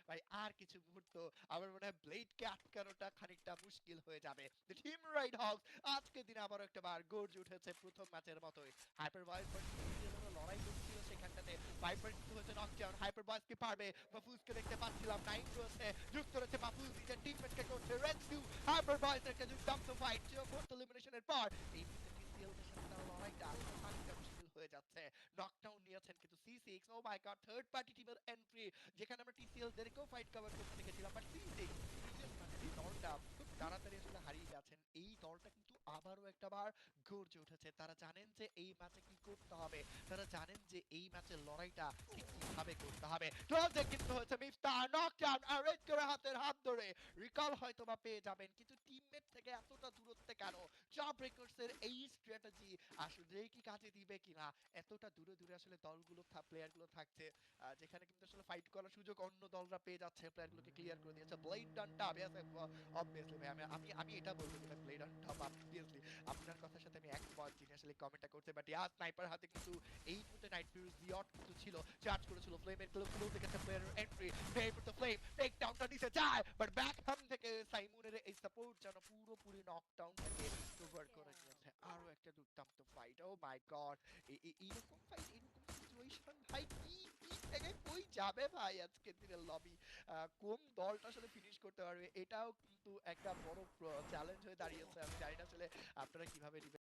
ভাই আর কিছু মুহূর্ত আমার মনে হয় ব্লেডকে আটকানোটা খানিকটা মুশকিল হয়ে যাবে। দ্য টিম রাইড হকস আজকের দিনে আবারও একটা বার গর্জে উঠেছে প্রথম ম্যাচের মতোই। হাইপার বয়েজ ভার্সেস টিসিএল লড়াই করছিল সেখানটাতে। ভাইপার কিন্তু হয়েছে নকডাউন। হাইপার বয়েজ কি পারবে? বাফুজকে দেখতে পাচ্ছিলাম। নাইম রয়েছে, যুক্ত রয়েছে বাফুজ নিজের টিমমেটকে করছে রেস্কিউ। হাইপার বয়েজের একটা দুর্দান্ত ফাইট ছিল ফোর্থ এলিমিনেশনের পর। এই মুহূর্তে টিসিএল এর সাথে তার লড়াইটা খানিকটা মুশকিল হয়ে যাচ্ছে। নকডাউন নিয়েছেন কিন্তু C6, ও মাই গড, থার্ড পার্টি টিমের এন্ট্রি, যেখানে আমরা টিসিএল দেরকেও ফাইট কভার করতে দেখেছিলাম, বাট C6 প্রিভিয়াস ম্যাচে যে দলটা খুব তাড়াতাড়ি আসলে হারিয়ে গেছেন, এই দলটা কিন্তু আবারও একটা বার গর্জে উঠেছে। তারা জানেন যে এই ম্যাচে কি করতে হবে, তারা জানেন যে এই ম্যাচের লড়াইটা ঠিক কিভাবে করতে হবে। ক্লোজে কিন্তু হয়েছে মিফতাহ, নকডাউন আর রেড করে হাতের হাত ধরে রিকল হয়তো বা পেয়ে যাবেন, কিন্তু টিমমেট থেকে এতটা দূরত্বে কেন? জব ব্রেকার্স এর এই স্ট্র্যাটেজি আসলেই কি কাজে দিবে কিনা? এতটা দূরে দূরে আসলে দলগুলো প্লেয়ারগুলো থাকছে, যেখানে কিন্তু আসলে ফাইট করার সুযোগ অন্য দলরা পেয়ে যাচ্ছে, প্লেয়ারগুলোকে ক্লিয়ার করে দিয়েছে। ব্লেড ডানটা অবভিয়াসলি ভাই, আমি আমি আমি এটা বলবো যে ভাই ব্লেড ডানটা অবভিয়াসলি আপনার কথার সাথে আমি একমত, যিনি আসলে কমেন্টটা করছে। বাট ইয়া, স্নাইপার হাতে কিন্তু এই মুহূর্তে নাইট ফিউজ জিয়ট কিন্তু ছিল, চার্জ করেছিল ফ্লেমের ক্লো দেখেছে প্লেয়ারের entry, very the flame take ডাউনটা নিতে যায়, বাট ব্যাক হাম থেকে সাইমুনের এই সাপোর্ট যেন পুরোপুরি নকডাউনটাকে কভার করে নিয়েছে। আরো একটা দুর্দান্ত ফাইট, ও মাই গড! এইরকম ফাইট, এরকম সিচুয়েশন ভাই, কি কি থেকে কই যাবে ভাই আজকের দিনের লবি? কোন দলটা আসলে ফিনিশ করতে পারবে, এটাও কিন্তু একটা বড় চ্যালেঞ্জ হয়ে দাঁড়িয়েছে। আমি জানি না আসলে আপনারা কিভাবে নিবেন।